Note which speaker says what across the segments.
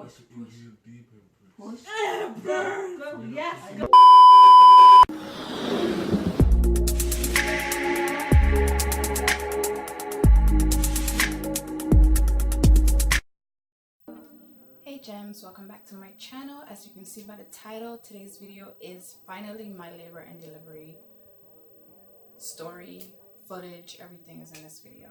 Speaker 1: Push.
Speaker 2: Push.
Speaker 1: Go. Yes. Go.
Speaker 2: Hey gems, welcome back to my channel. As you can see by the title, today's video is finally my labor and delivery story, footage, everything is in this video.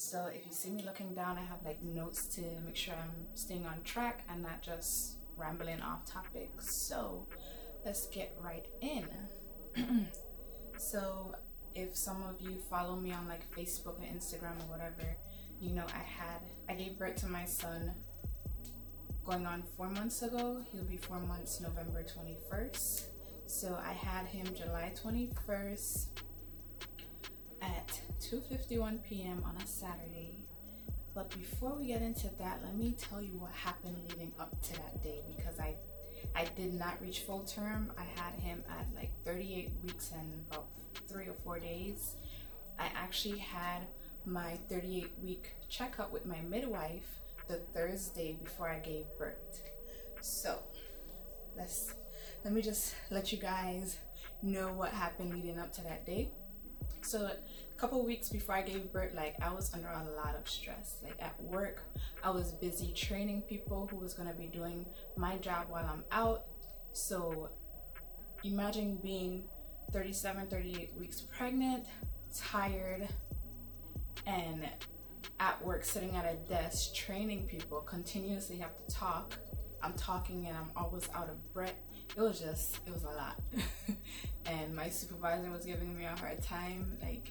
Speaker 2: So if you see me looking down, I have like notes to make sure I'm staying on track and not just rambling off topic. So let's get right in. So if some of you follow me on like Facebook or Instagram or whatever, you know I gave birth to my son going on 4 months ago. He'll be 4 months November 21st. So I had him July 21st at 2:51 p.m. on a Saturday. But before we get into that, let me tell you what happened leading up to that day, because I did not reach full term. I had him at like 38 weeks and about 3 or 4 days. I actually had my 38-week checkup with my midwife the Thursday before I gave birth. So let me just let you guys know what happened leading up to that day. So a couple weeks before I gave birth, like I was under a lot of stress. Like at work, I was busy training people who was gonna be doing my job while I'm out. So imagine being 37, 38 weeks pregnant, tired, and at work sitting at a desk training people, continuously have to talk. I'm talking and I'm always out of breath. It was a lot. And my supervisor was giving me a hard time. Like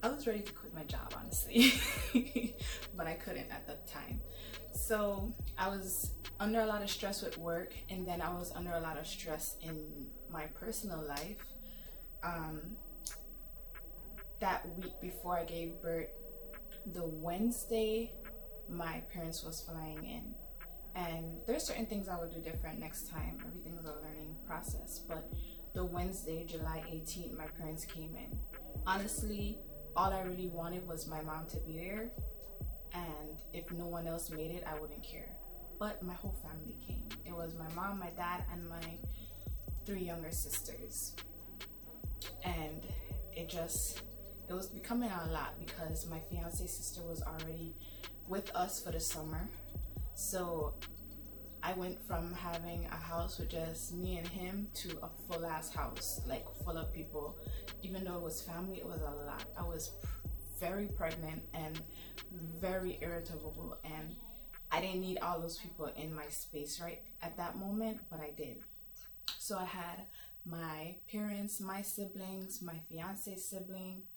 Speaker 2: I was ready to quit my job, honestly. But I couldn't at the time. So I was under a lot of stress with work, and then I was under a lot of stress in my personal life. That week before I gave birth, the Wednesday, my parents was flying in, and there's certain things I would do different next time. Everything's a learning process. But the Wednesday, July 18th, my parents came in. Honestly, all I really wanted was my mom to be there, and if no one else made it, I wouldn't care. But my whole family came. It was my mom, my dad, and my 3 younger sisters. And it was becoming a lot because my fiance's sister was already with us for the summer. So I went from having a house with just me and him to a full ass house, like full of people. Even though it was family, it was a lot. I was very pregnant and very irritable, and I didn't need all those people in my space right at that moment, but I did. So I had my parents, my siblings, my fiance's sibling.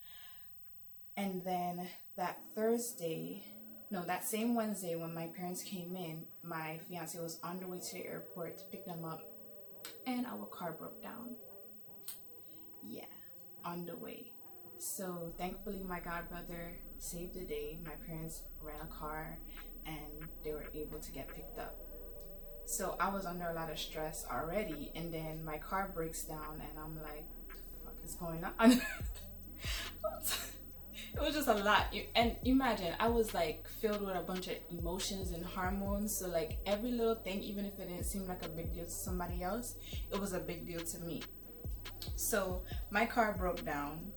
Speaker 2: And then that same Wednesday when my parents came in, my fiance was on the way to the airport to pick them up, and our car broke down. Yeah, on the way. So thankfully my godbrother saved the day. My parents ran a car and they were able to get picked up. So I was under a lot of stress already, and then my car breaks down and I'm like, what the fuck is going on? It was just a lot. And imagine, I was like filled with a bunch of emotions and hormones. So like every little thing, even if it didn't seem like a big deal to somebody else, it was a big deal to me. So my car broke down,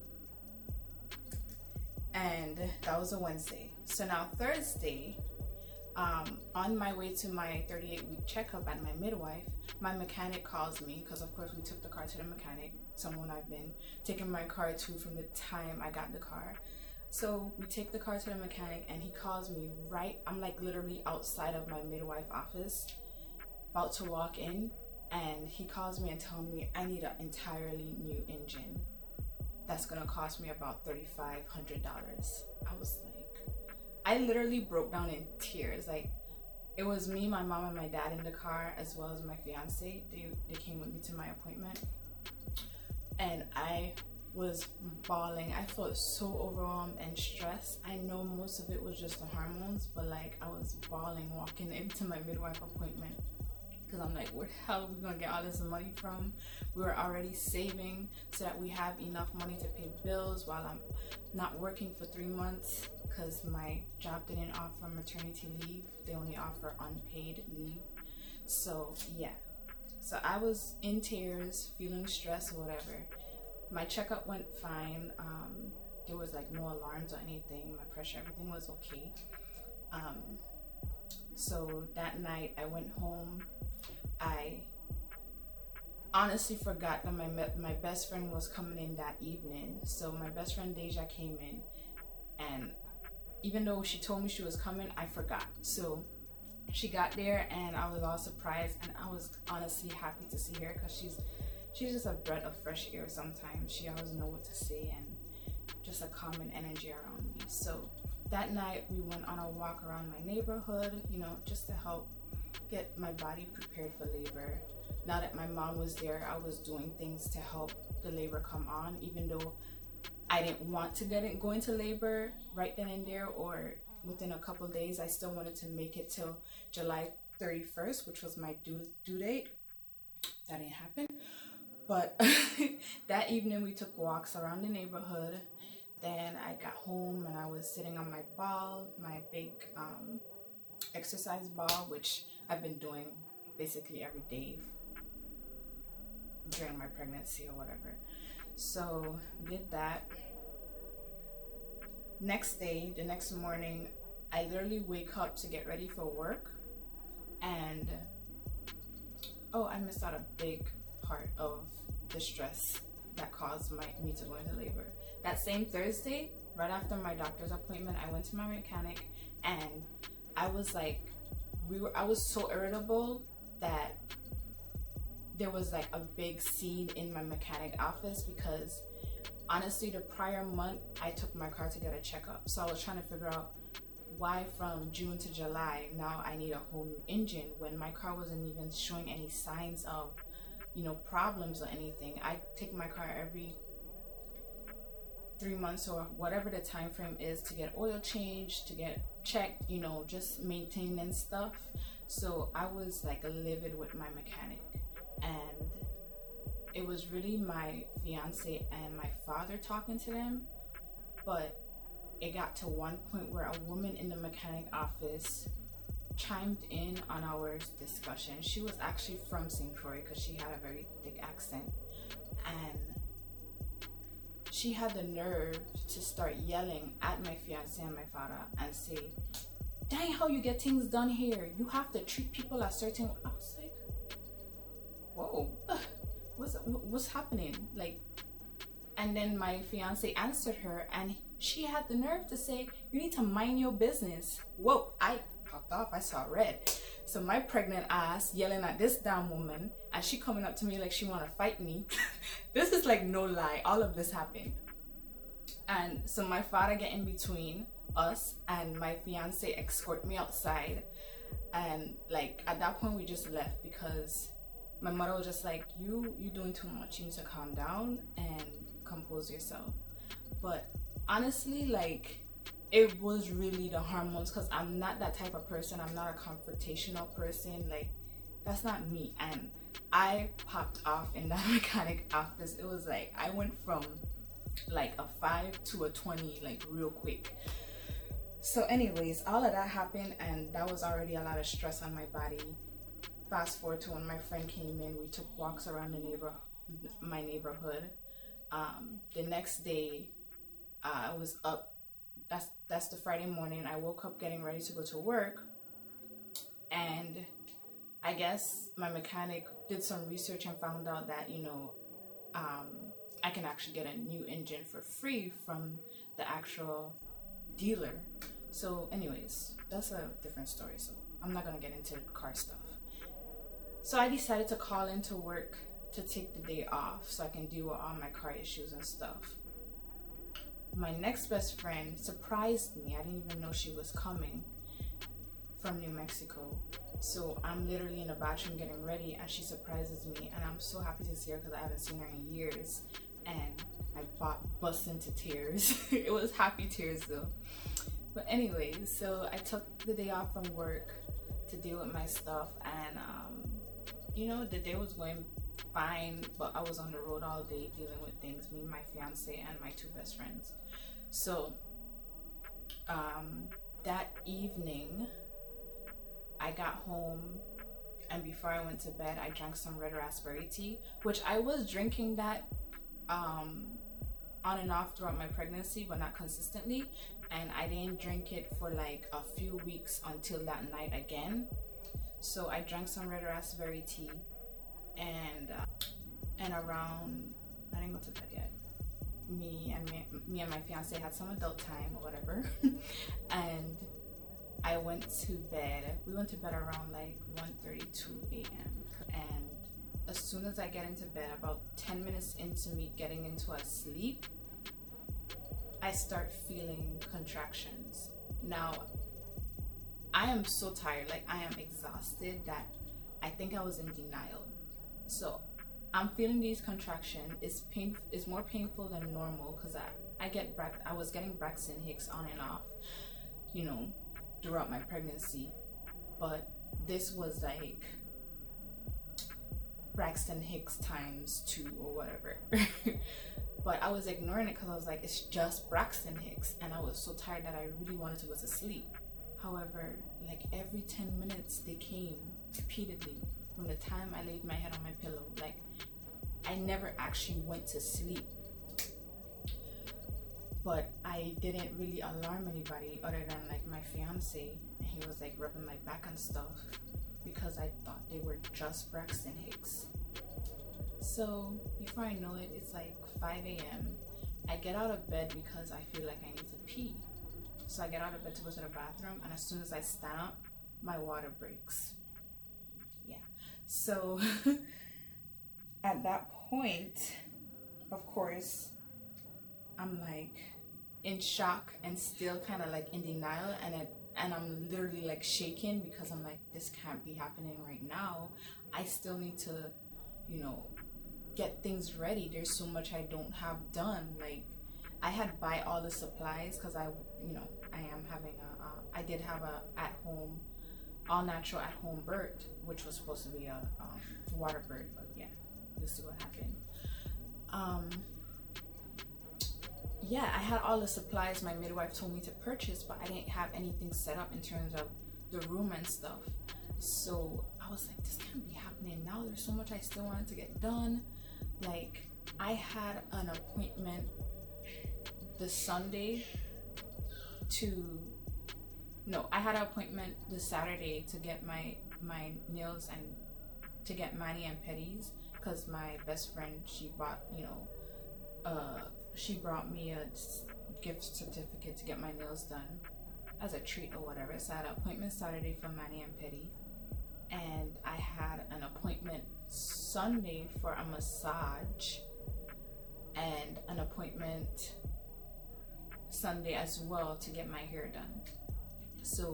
Speaker 2: and that was a Wednesday. So now Thursday, on my way to my 38-week checkup at my midwife, my mechanic calls me, because of course we took the car to the mechanic, someone I've been taking my car to from the time I got the car. So we take the car to the mechanic, and he calls me I'm like literally outside of my midwife office, about to walk in, and he calls me and tells me I need an entirely new engine. That's gonna cost me about $3,500. I was like, I literally broke down in tears. Like it was me, my mom, and my dad in the car, as well as my fiance. They came with me to my appointment, and I was bawling. I felt so overwhelmed and stressed. I know most of it was just the hormones, but like I was bawling walking into my midwife appointment, because I'm like, where the hell are we gonna get all this money from? We were already saving so that we have enough money to pay bills while I'm not working for 3 months, because my job didn't offer maternity leave. They only offer unpaid leave. So yeah, so I was in tears, feeling stressed or whatever. My checkup went fine. There was like no alarms or anything. My pressure, everything was okay. So that night I went home. I honestly forgot that my best friend was coming in that evening. So my best friend Deja came in, and even though she told me she was coming, I forgot. So she got there and I was all surprised, and I was honestly happy to see her because she's just a breath of fresh air sometimes. She always knows what to say and just a calming energy around me. So that night we went on a walk around my neighborhood, you know, just to help get my body prepared for labor. Now that my mom was there, I was doing things to help the labor come on, even though I didn't want to go into labor right then and there or within a couple days. I still wanted to make it till July 31st, which was my due date. That didn't happen. But that evening we took walks around the neighborhood. Then I got home and I was sitting on my ball, my big exercise ball, which I've been doing basically every day during my pregnancy or whatever. So did that. Next day, the next morning, I literally wake up to get ready for work, and I missed out a big part of the stress that caused me to go into labor. That same Thursday, right after my doctor's appointment, I went to my mechanic, and I was like, I was so irritable that there was like a big scene in my mechanic office because honestly the prior month I took my car to get a checkup. So I was trying to figure out why from June to July now I need a whole new engine when my car wasn't even showing any signs of, you know, problems or anything. I take my car every 3 months or whatever the time frame is to get oil changed, to get checked, you know, just maintenance stuff. So I was like livid with my mechanic, and it was really my fiance and my father talking to them. But it got to one point where a woman in the mechanic office chimed in on our discussion. She was actually from St. Croix because she had a very thick accent, and she had the nerve to start yelling at my fiance and my father and say, "Dang, how you get things done here? You have to treat people a certain." I was like, whoa, what's happening? Like, and then my fiance answered her, and she had the nerve to say, "You need to mind your business." Whoa, I popped off. I saw red. So my pregnant ass yelling at this damn woman, and she coming up to me like she want to fight me. This is like no lie. All of this happened. And so my father get in between us, and my fiance escort me outside. And like at that point we just left because my mother was just like, you doing too much. You need to calm down and compose yourself. But honestly, like, it was really the hormones, because I'm not that type of person. I'm not a confrontational person. Like, that's not me. And I popped off in that mechanic office. It was like I went from like a 5 to a 20 like real quick. So anyways, all of that happened, and that was already a lot of stress on my body. Fast forward to when my friend came in, we took walks around my neighborhood. The next day, I was up. That's the Friday morning. I woke up getting ready to go to work, and I guess my mechanic did some research and found out that, you know, I can actually get a new engine for free from the actual dealer. So anyways, that's a different story, so I'm not gonna get into car stuff. So I decided to call into work to take the day off so I can deal with all my car issues and stuff. My next best friend surprised me. I didn't even know she was coming from New Mexico. So I'm literally in the bathroom getting ready, and she surprises me, and I'm so happy to see her because I haven't seen her in years. And I bust into tears. It was happy tears though. But anyways, so I took the day off from work to deal with my stuff, and you know, the day was going fine, but I was on the road all day dealing with things, me, my fiance, and my two best friends. So That evening, I got home, and before I went to bed, I drank some red raspberry tea, which I was drinking that on and off throughout my pregnancy, but not consistently. And I didn't drink it for like a few weeks until that night again. So I drank some red raspberry tea, and around, I didn't go to bed yet. Me and my fiance had some adult time or whatever, and I went to bed. We went to bed around like 1:32 a.m. And as soon as I get into bed, about 10 minutes into me getting into a sleep, I start feeling contractions. Now, I am so tired, like I am exhausted, that I think I was in denial. So I'm feeling these contractions. It's more painful than normal because I was getting Braxton Hicks on and off, you know, throughout my pregnancy. But this was like Braxton Hicks times 2 or whatever. But I was ignoring it because I was like, it's just Braxton Hicks, and I was so tired that I really wanted to go to sleep. However, like every 10 minutes they came repeatedly from the time I laid my head on my pillow. Like I never actually went to sleep, but I didn't really alarm anybody other than like my fiance, and he was like rubbing my back and stuff because I thought they were just Braxton Hicks. So before I know it, it's like 5 a.m. I get out of bed because I feel like I need to pee. So I get out of bed to go to the bathroom, and as soon as I stand up, my water breaks. Yeah. So at that point, of course, I'm like in shock and still kind of like in denial, and I'm literally like shaking because I'm like, this can't be happening right now. I still need to, you know, get things ready. There's so much I don't have done. Like I had buy all the supplies because I am having I did have a at-home, all-natural at-home birth, which was supposed to be a water birth, but yeah, we'll see what happened. Yeah, I had all the supplies my midwife told me to purchase, but I didn't have anything set up in terms of the room and stuff. So I was like, this can't be happening now. There's so much I still wanted to get done. Like I had an appointment the Sunday I had an appointment the Saturday to get my nails and to get mani and pedis, because my best friend, she bought, she brought me a gift certificate to get my nails done as a treat or whatever. So I had an appointment Saturday for mani and pedi, and I had an appointment Sunday for a massage, and an appointment Sunday as well to get my hair done. So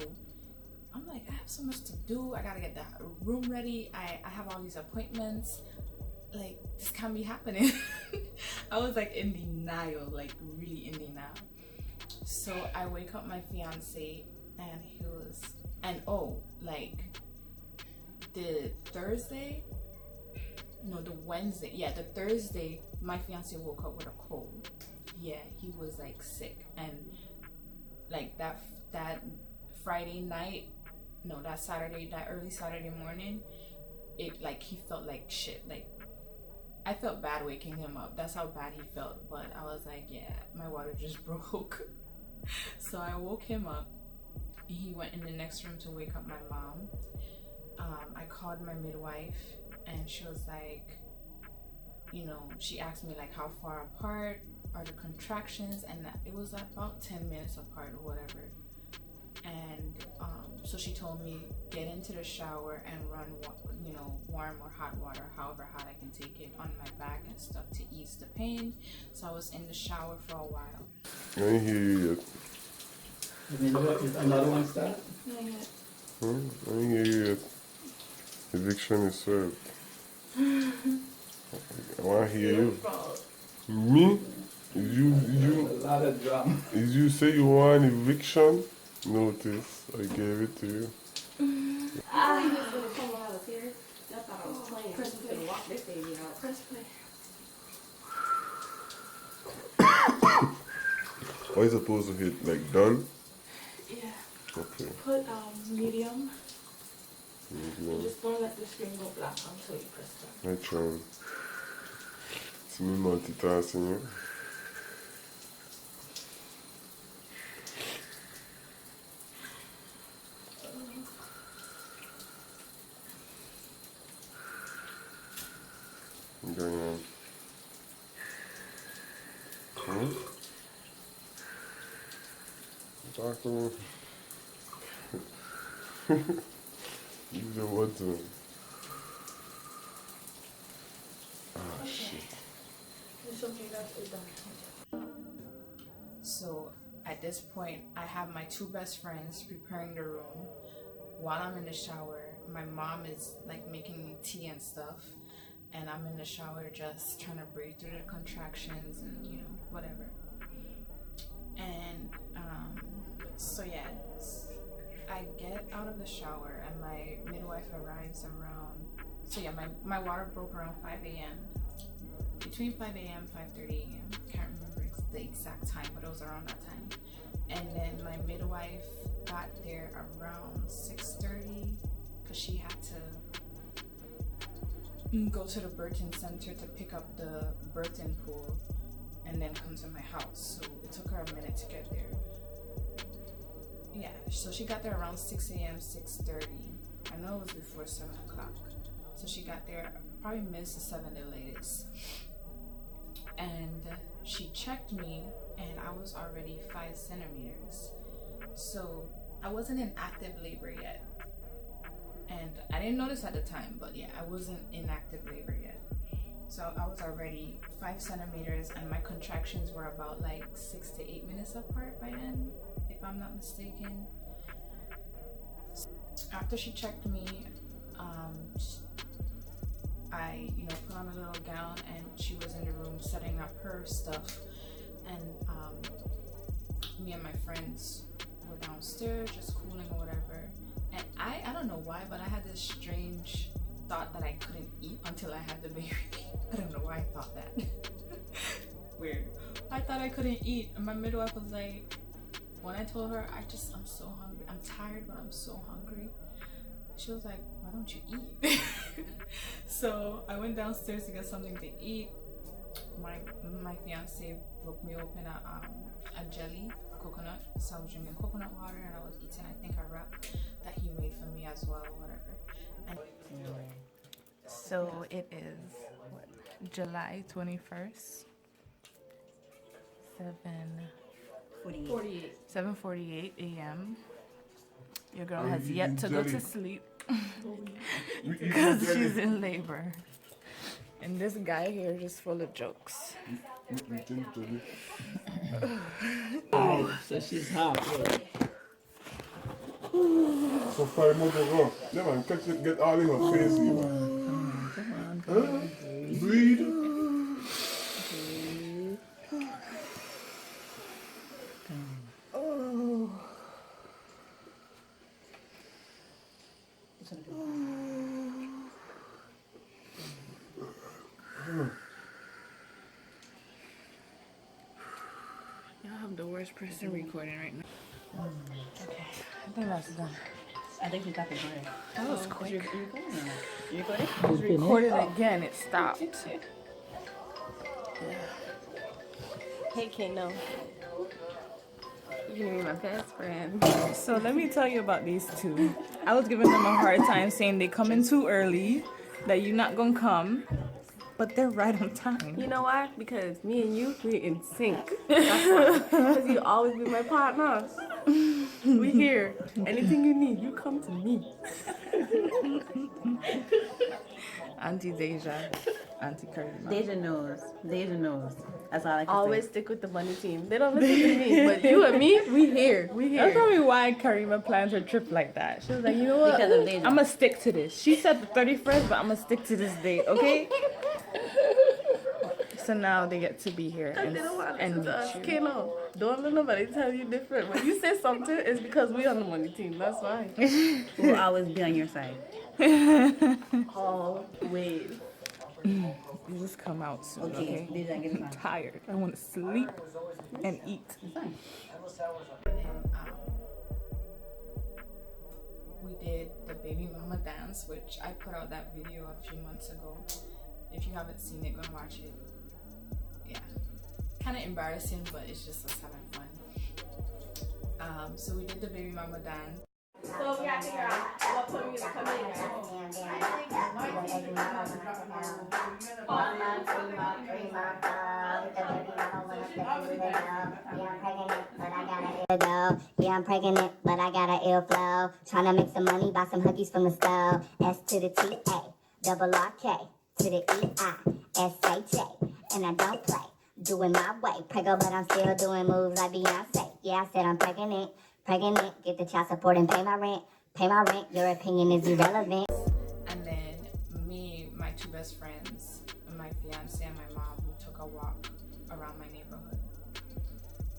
Speaker 2: I'm like, I have so much to do. I gotta get the room ready. I have all these appointments. Like, this can't be happening. I was like in denial, like really in denial. So I wake up my fiance, and he was, and the Thursday, my fiance woke up with a cold. Yeah, he was like sick, and like that Friday night, that early Saturday morning, it like he felt like shit. Like I felt bad waking him up. That's how bad he felt. But I was like, yeah, my water just broke. So I woke him up. He went in the next room to wake up my mom. I called my midwife, and she was like, she asked me like how far apart are the contractions, and it was about 10 minutes apart or whatever. And so she told me, get into the shower and run warm or hot water, however hot I can take it, on my back and stuff to ease the pain. So I was in the shower for a while.
Speaker 3: I didn't hear you yet.
Speaker 4: Is another one start?
Speaker 2: Not yet.
Speaker 3: I didn't hear you yet. Eviction is served. I want to hear you. Me? Is you
Speaker 4: A lot of drama.
Speaker 3: Is you say you want an eviction notice? I gave it to you.
Speaker 1: I was gonna come while I was here. I thought I was playing. Chris was gonna walk this baby out. Chris play.
Speaker 3: Are you supposed to hit like done? Okay.
Speaker 1: Put medium.
Speaker 3: Medium.
Speaker 1: Just don't let the screen go black until you press start.
Speaker 3: I try. See me multitasking, yeah? Going on. Talk to me. Use your words to me. Ah, shit.
Speaker 1: It's okay, that's done.
Speaker 2: So at this point, I have my two best friends preparing the room. While I'm in the shower, my mom is like making me tea and stuff. And I'm in the shower just trying to breathe through the contractions and, you know, whatever. And so yeah, I get out of the shower and my midwife arrives around, so yeah, my water broke around 5 a.m. Between 5 a.m. 5:30 a.m. Can't remember the exact time, but it was around that time. And then my midwife got there around 6:30 because she had to go to the birthing center to pick up the birthing pool and then come to my house. So it took her a minute to get there. Yeah, so she got there around 6 a.m., 6:30. I know it was before 7 o'clock. So she got there probably minutes to 7 the latest. And she checked me and I was already 5 centimeters. So I wasn't in active labor yet. And I didn't notice at the time, but yeah, I wasn't in active labor yet. So I was already 5 centimeters and my contractions were about like 6 to 8 minutes apart by then, if I'm not mistaken. After she checked me, I, put on a little gown and she was in the room setting up her stuff. And me and my friends were downstairs just cooling or whatever. And I don't know why, but I had this strange thought that I couldn't eat until I had the baby. I don't know why I thought that. Weird. I thought I couldn't eat, and my midwife was like, when I told her, I'm so hungry. I'm tired, but I'm so hungry. She was like, why don't you eat? So I went downstairs to get something to eat. My fiance broke me open a jelly, coconut. So I was drinking coconut water and I was eating, I think, a wrap that he made for me as well, whatever. And so it is July 21st, 7:48 a.m. Your girl has yet to go to sleep because she's in labor. And this guy here is just full of jokes.
Speaker 4: So she's hot.
Speaker 3: So 5 months ago, yeah man, catch it, get all in her face, you man.
Speaker 4: Come on.
Speaker 3: Breathe.
Speaker 2: Y'all have the worst person recording right now. Okay, I think that's done.
Speaker 4: I think we got the break.
Speaker 2: That was quick.
Speaker 4: You recording?
Speaker 2: I was recorded again, it stopped.
Speaker 1: Hey, Kano.
Speaker 2: You're gonna be my best friend. So let me tell you about these two. I was giving them a hard time saying they come in too early, that you're not gonna come, but they're right on time.
Speaker 1: You know why? Because me and you, we're in sync. That's why. Because you always be my partner. We here. Anything you need, you come to me.
Speaker 2: Auntie Deja, Auntie Karima.
Speaker 4: Deja knows. Deja knows. That's all I can
Speaker 1: Always
Speaker 4: say.
Speaker 1: stick with the money team. They don't listen to me, but you and me, we here. We here.
Speaker 2: That's probably why Karima planned her trip like that. She was like, you know what?
Speaker 4: Because of Deja.
Speaker 2: I'm gonna stick to this. She said the 31st, but I'm gonna stick to this date, okay? So now they get to be here
Speaker 1: They don't want to
Speaker 2: and
Speaker 1: listen to us.
Speaker 2: meet you.
Speaker 1: Kano, don't let nobody tell you different. When you say something, it's because we on the money team. That's why.
Speaker 4: We'll always be on your side.
Speaker 1: Always.
Speaker 2: You just come out soon, okay?
Speaker 4: Deja, get it
Speaker 2: I'm
Speaker 4: on.
Speaker 2: tired. I want to sleep and eat.
Speaker 4: It's fine.
Speaker 2: we did the baby mama dance, which I put out that video a few months ago. If you haven't seen it, go and watch it. Yeah, kind of embarrassing, but it's just us having fun. So we did the baby mama dance.
Speaker 1: So we have to figure out what point we're gonna come in.
Speaker 5: Yeah, I'm pregnant, but I got an ill flow. Tryna make some money, buy some huggies from the stove. S to the T A, double R K to the E I S H A, and I don't play. Doing my way, preggo, but I'm still doing moves like Beyonce. Yeah, I said I'm pregnant. Get the child support and pay my rent. Your opinion is irrelevant.
Speaker 2: And then me, my two best friends, and my fiance and my mom, we took a walk around my neighborhood.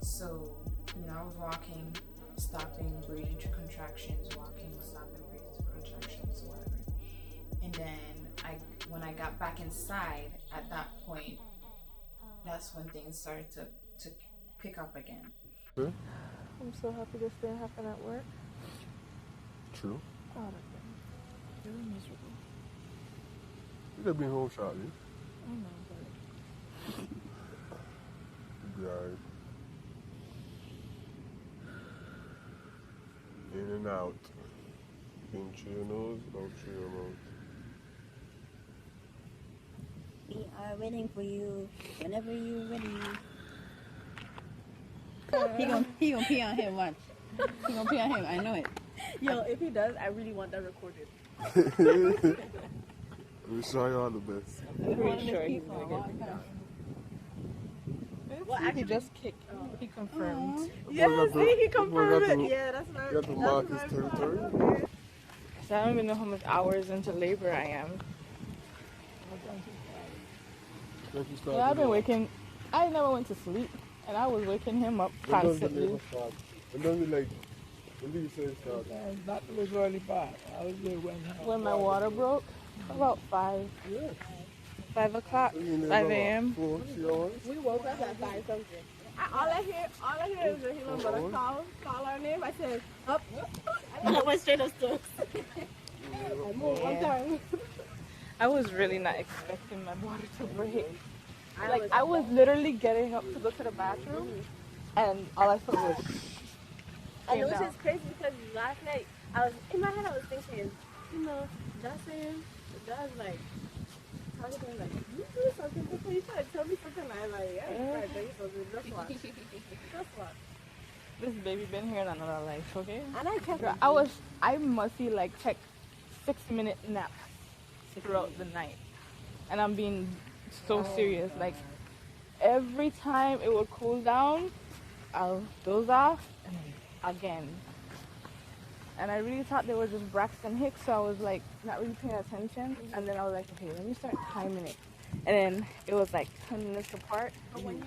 Speaker 2: So, you know, I was walking, stopping, breathing through contractions, walking, stopping, breathing through contractions, whatever. And then when I got back inside, at that point, that's when things started to pick up again.
Speaker 1: I'm so happy this didn't happen at work.
Speaker 3: True.
Speaker 1: Oh, that's really miserable.
Speaker 3: You could be home shortly.
Speaker 1: I know, but
Speaker 3: You'll be alright. In and out. In through your nose, out through your mouth.
Speaker 4: We are waiting for you whenever you're ready. He gonna pee on him, watch. He gonna pee on him, I know it.
Speaker 1: yo, if he does, I really want that recorded.
Speaker 3: We sure you all the best.
Speaker 1: I'm pretty sure he's gonna get it. Well, actually, just kicked. He confirmed.
Speaker 3: Yeah,
Speaker 1: see, he confirmed it. Yeah, that's
Speaker 3: You
Speaker 1: right.
Speaker 3: got to mark his territory.
Speaker 1: So I don't even know how much hours into labor I am.
Speaker 3: Don't you start
Speaker 1: Yeah, I've been
Speaker 3: today?
Speaker 1: waking. I never went to sleep, and I was waking him up
Speaker 3: When does the
Speaker 1: constantly.
Speaker 3: labor start? When does it like, when do you say it starts?
Speaker 6: That was really bad. I was there
Speaker 1: When my water broke, about 5 o'clock, 5 a.m.
Speaker 3: 4, 3 hours?
Speaker 1: We woke up at 5 something. All I hear is the human brother call our name. I said, up. I went straight upstairs. I moved one time. I was really not expecting my water to break. I was literally getting up to go to the bathroom, and all I felt was.
Speaker 7: And it was just crazy because last night I was in my head. I was thinking, Justin, Josh, like talking to him like, you do something before you try to tell me something. I'm like, yeah, you try to tell you something. Just watch. Just watch.
Speaker 1: This baby been here in another life, okay?
Speaker 7: And I kept.
Speaker 1: Girl, I must be like take 6-minute naps throughout the night, and I'm being so serious. Like every time it would cool down, I'll doze off again. And I really thought they were just Braxton Hicks, so I was like not really paying attention. And then I was like, okay, let me start timing it. And then it was like 10 minutes apart.
Speaker 7: But when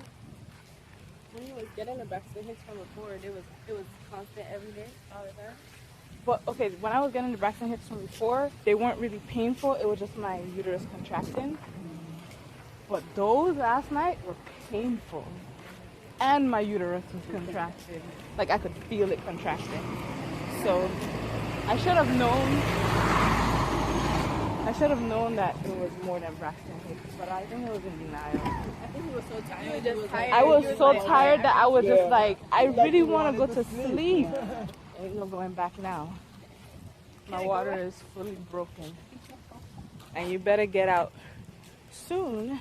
Speaker 7: you was getting the Braxton Hicks from before, it was constant every day, all the time.
Speaker 1: But okay, when I was getting the Braxton Hicks from before, they weren't really painful. It was just my uterus contracting. But those last night were painful. And my uterus was contracted. Like I could feel it contracting. So I should have known that it was more than Braxton Hicks, but I think it was in denial.
Speaker 7: I think he was so tired. You were just tired.
Speaker 1: I was so tired that I was just like, I really want to go to sleep. Ain't no going back now. My water is fully broken. And you better get out soon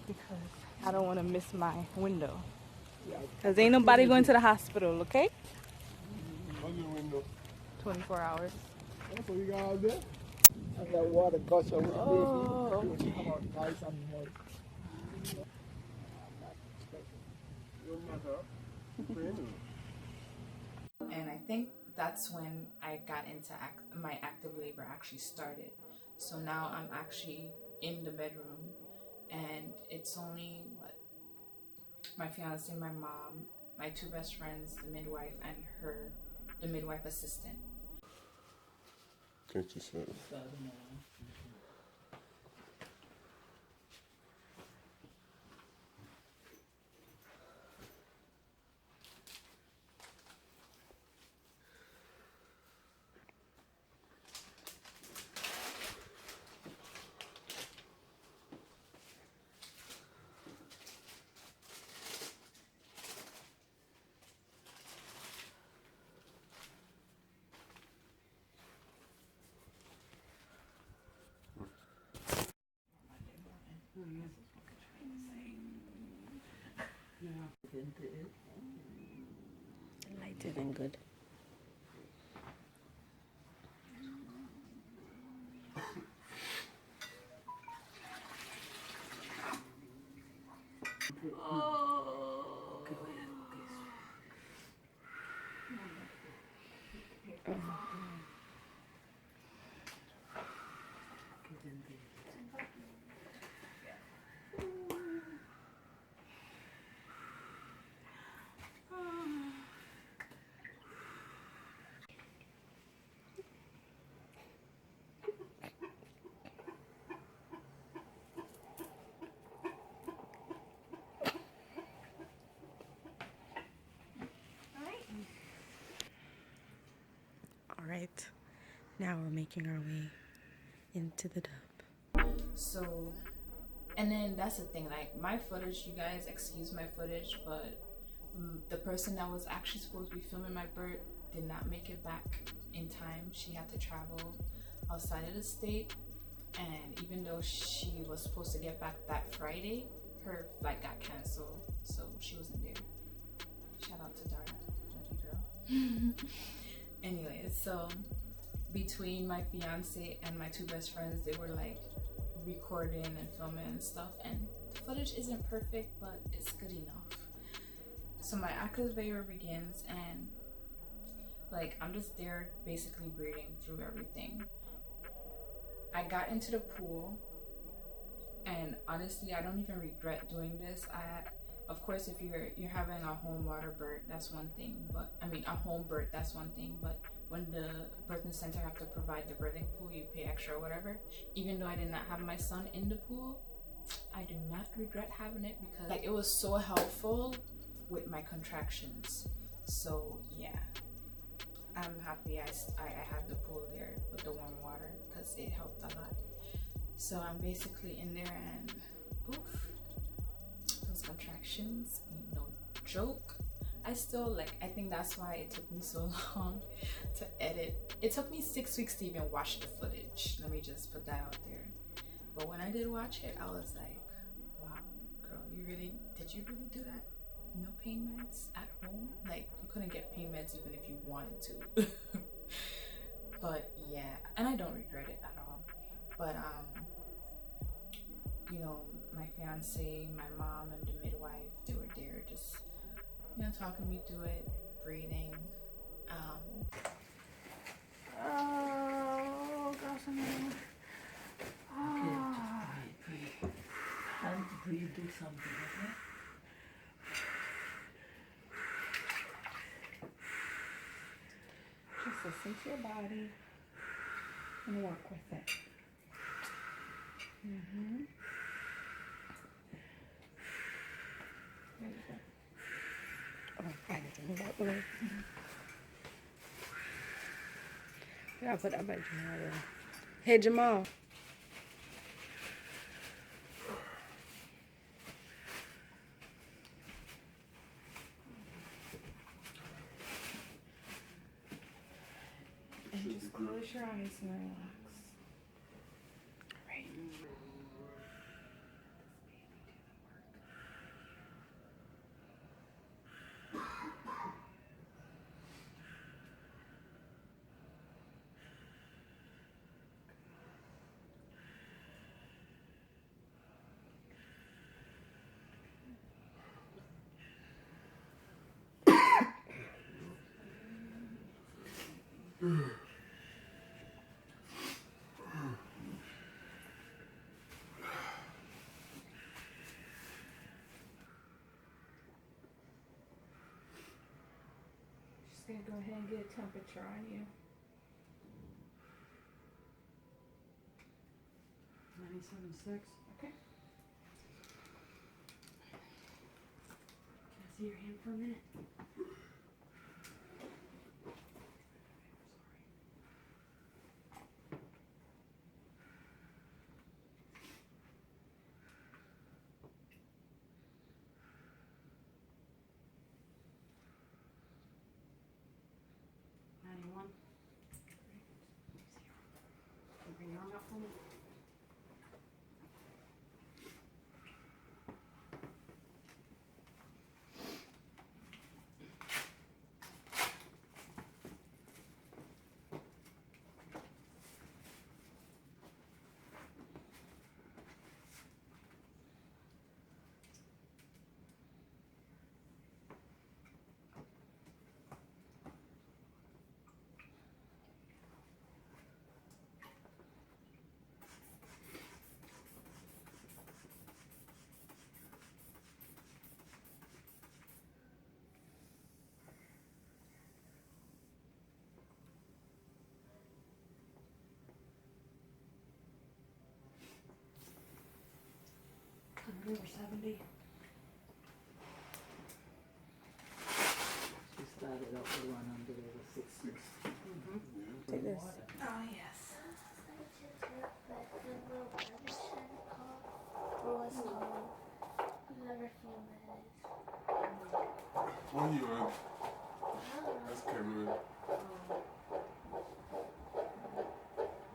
Speaker 1: because I don't want to miss my window. Because ain't nobody going to the hospital, okay?
Speaker 3: How's your window?
Speaker 1: 24 hours.
Speaker 6: That's what you got out there? And that water gush over the baby. Come on, guys, I'm more.
Speaker 2: And I think that's when I got into my active labor actually started. So now I'm actually in the bedroom, and it's only my fiance, my mom, my two best friends, the midwife, and the midwife assistant.
Speaker 3: Can't you say it?
Speaker 7: Light isn't good. All right, now we're making our way into the tub.
Speaker 2: So, and then that's the thing, like my footage, you guys excuse my footage, but the person that was actually supposed to be filming my birth did not make it back in time. She had to travel outside of the state, and even though she was supposed to get back that Friday, her flight got canceled, so she wasn't there. Shout out to Dara, love you, girl. Anyways, so between my fiance and my two best friends, they were like recording and filming and stuff, and the footage isn't perfect, but it's good enough. So my activator begins, and like I'm just there basically breathing through everything. I got into the pool, and honestly I don't even regret doing this. Of course, if you're having a home water birth, that's one thing, but I mean a home birth, that's one thing, but when the birthing center have to provide the birthing pool, you pay extra or whatever. Even though I did not have my son in the pool, I do not regret having it, because like it was so helpful with my contractions. So yeah, I'm happy I have the pool there with the warm water, because it helped a lot. So I'm basically in there, and oof, those contractions ain't no joke. I think that's why it took me so long to edit. It took me 6 weeks to even watch the footage. Let me just put that out there. But when I did watch it, I was like, wow, girl, did you really do that? No pain meds at home? Like, you couldn't get pain meds even if you wanted to. But yeah, and I don't regret it at all. But you know, my fiance, my mom, and the midwife, they were there just, you know, talking me through it, breathing. Oh gosh, I'm gonna...
Speaker 8: Breathe. And breathe, do something, okay?
Speaker 2: Just listen to your body and work with it.
Speaker 7: Yeah, put that by Jamal there. Hey, Jamal.
Speaker 2: And just close your eyes and relax.
Speaker 7: Right.
Speaker 2: Just gonna go ahead and get a temperature on you.
Speaker 8: 97.6.
Speaker 2: Okay.
Speaker 8: Can I see your hand for a minute? Bring your arm out for me. 60 or 70. She started out with one under the 60.
Speaker 1: Take this.
Speaker 8: Oh, yes.
Speaker 3: What you on? That's Cameron.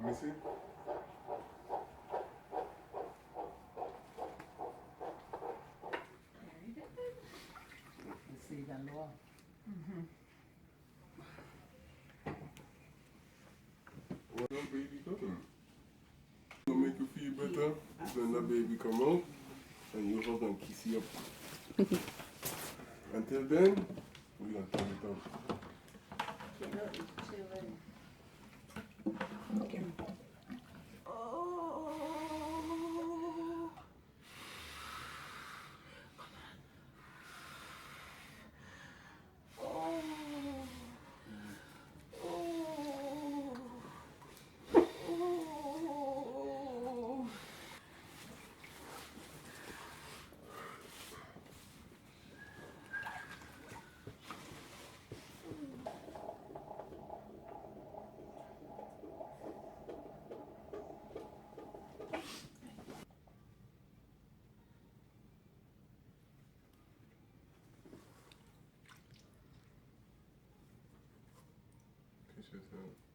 Speaker 3: Missy?
Speaker 8: You see that law?
Speaker 3: What up, baby coming? Gonna make you feel better when that baby come out and you hug and kiss you up. Until then, we're gonna turn it up. Kiss yourself.